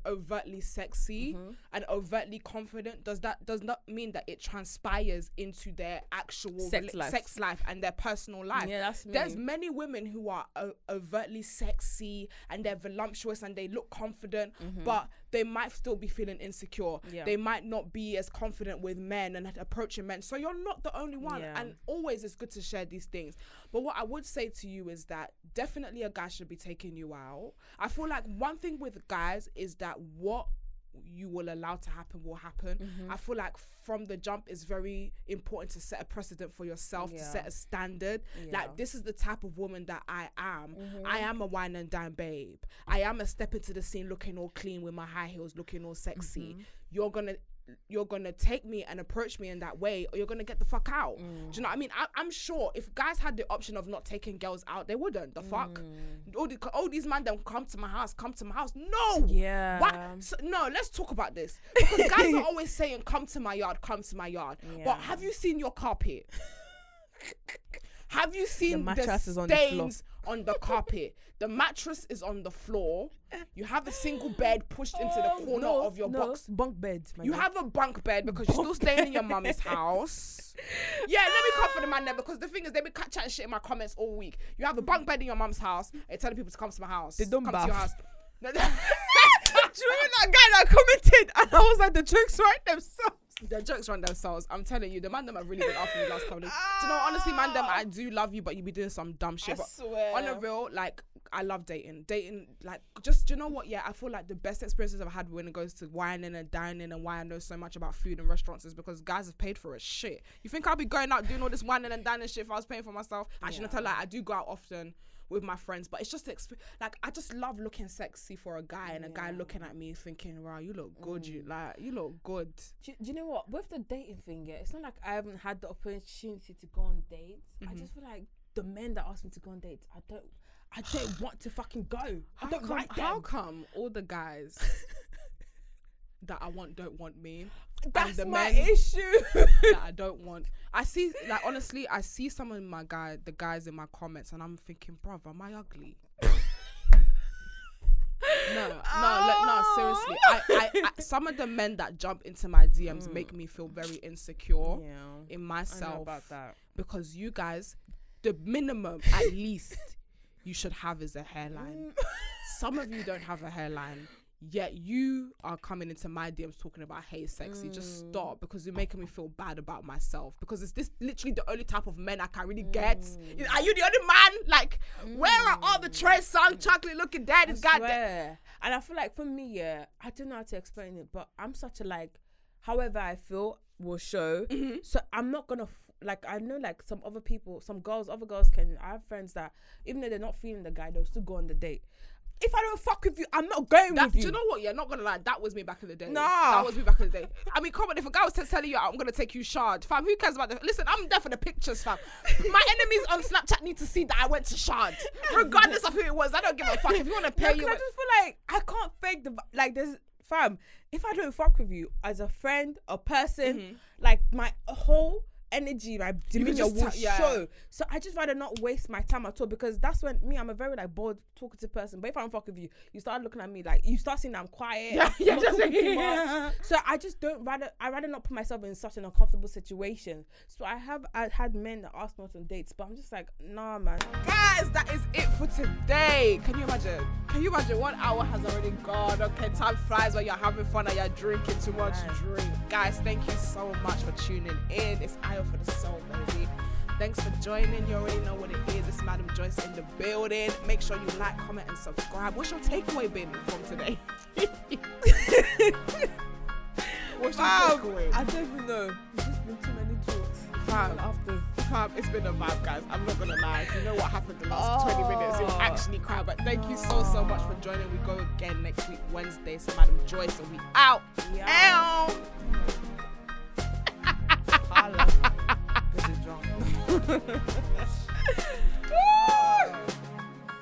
Speaker 1: overtly sexy and overtly confident, does not mean that it transpires into their actual sex life and their personal life.
Speaker 2: Yeah, that's me.
Speaker 1: There's many women who are overtly sexy and they're voluptuous and they look confident, but they might still be feeling insecure. Yeah. They might not be as confident with men and approaching men. So you're not the only one. Yeah. And always it's good to share these things. But what I would say to you is that definitely a guy should be taking you out. I feel like one thing with guys is that what you will allow to happen will happen. I feel like from the jump it's very important to set a precedent for yourself, to set a standard. Like, this is the type of woman that I am. I am a wine and dine babe. I am a step into the scene looking all clean with my high heels, looking all sexy. You're gonna take me and approach me in that way, or you're gonna get the fuck out. Do you know what I mean? I'm sure if guys had the option of not taking girls out, they wouldn't. The fuck? All these men don't come to my house. No. Yeah. What? So, no, let's talk about this. Because guys are always saying, come to my yard. Yeah. But have you seen your carpet? Have you seen the stains on the carpet? The mattress is on the floor. You have a single bed pushed into the corner of your box.
Speaker 2: Bunk bed.
Speaker 1: You have a bunk bed because you're still staying in your mummy's house. Yeah, let me come for the man there, because the thing is, they be chatting shit in my comments all week. You have a bunk bed in your mum's house and telling people to come to my house.
Speaker 2: They don't
Speaker 1: come
Speaker 2: bath.
Speaker 1: to your house.
Speaker 2: Do you remember that guy that commented and I was like, the jokes right themselves?
Speaker 1: The jokes run themselves. I'm telling you, the man them have really been after me last couple of days. Do you know, honestly, man them, I do love you, but you be doing some dumb shit.
Speaker 2: I swear.
Speaker 1: On a real, like, I love dating. Like, just, do you know what? Yeah, I feel like the best experiences I've had when it goes to whining and dining, and why I know so much about food and restaurants is because guys have paid for it. Shit. You think I'll be going out doing all this whining and dining shit if I was paying for myself? I shouldn't tell, like, I do go out often with my friends, but it's just like, I just love looking sexy for a guy, and a guy looking at me thinking, wow, you look good. You look good.
Speaker 2: Do you know what, with the dating thing, it's not like I haven't had the opportunity to go on dates. I just feel like the men that ask me to go on dates, I don't want to fucking go. I don't like them.
Speaker 1: How come all the guys that I want don't want me?
Speaker 2: That's
Speaker 1: the
Speaker 2: my
Speaker 1: men
Speaker 2: issue.
Speaker 1: that I don't want. I see, like, honestly, I see some of the guys in my comments, and I'm thinking, bruv, am I ugly? No, seriously. I some of the men that jump into my DMs make me feel very insecure in myself.
Speaker 2: I know about that.
Speaker 1: Because you guys, the minimum at least you should have is a hairline. Some of you don't have a hairline, yet you are coming into my DMs talking about hey sexy. Just stop, because you're making me feel bad about myself, because it's this literally the only type of men I can really get. Are you the only man? Like, where are all the Trey Songz chocolate looking daddies?
Speaker 2: And I feel like for me, I don't know how to explain it, but I'm such a like, however I feel will show. So I'm not gonna I know like some other people, other girls can. I have friends that even though they're not feeling the guy, they'll still go on the date. If I don't fuck with you, I'm not going with you.
Speaker 1: Do you know what? Yeah, not gonna lie, that was me back in the day.
Speaker 2: Nah.
Speaker 1: That was me back in the day. I mean, come on, if a guy was telling you I'm gonna take you Shard, fam, who cares about the... Listen, I'm there for the pictures, fam. My enemies on Snapchat need to see that I went to Shard. Regardless of who it was, I don't give a fuck. If you wanna pay you...
Speaker 2: I just feel like I can't fake there's... Fam, if I don't fuck with you as a friend, a person, like my whole energy, my demeanor will show. So I just rather not waste my time at all, because that's when I'm a very like bored talkative person. But if I don't fuck with you, you start looking at me like you start seeing that I'm quiet. I'm not talking too much. So I just I rather not put myself in such an uncomfortable situation. So I had men that asked me out on dates, but I'm just like, nah, man.
Speaker 1: Guys, that is it for today. Can you imagine? 1 hour has already gone. Okay, time flies when you're having fun and you're drinking too much drink. Guys, thank you so much for tuning in. It's AYO for the soul, baby. Thanks for joining. You already know what it is. It's Madam Joyce in the building. Make sure you like, comment, and subscribe. What's your takeaway been from today? What's your takeaway?
Speaker 2: I don't even know. It's just been too many talks.
Speaker 1: Fam, it's been a vibe, guys. I'm not gonna lie. You know what happened the last 20 minutes? You'll actually cry. But thank you so much for joining. We go again next week, Wednesday. So Madam Joyce, and we out. Ow.
Speaker 2: Holla. This is drunk.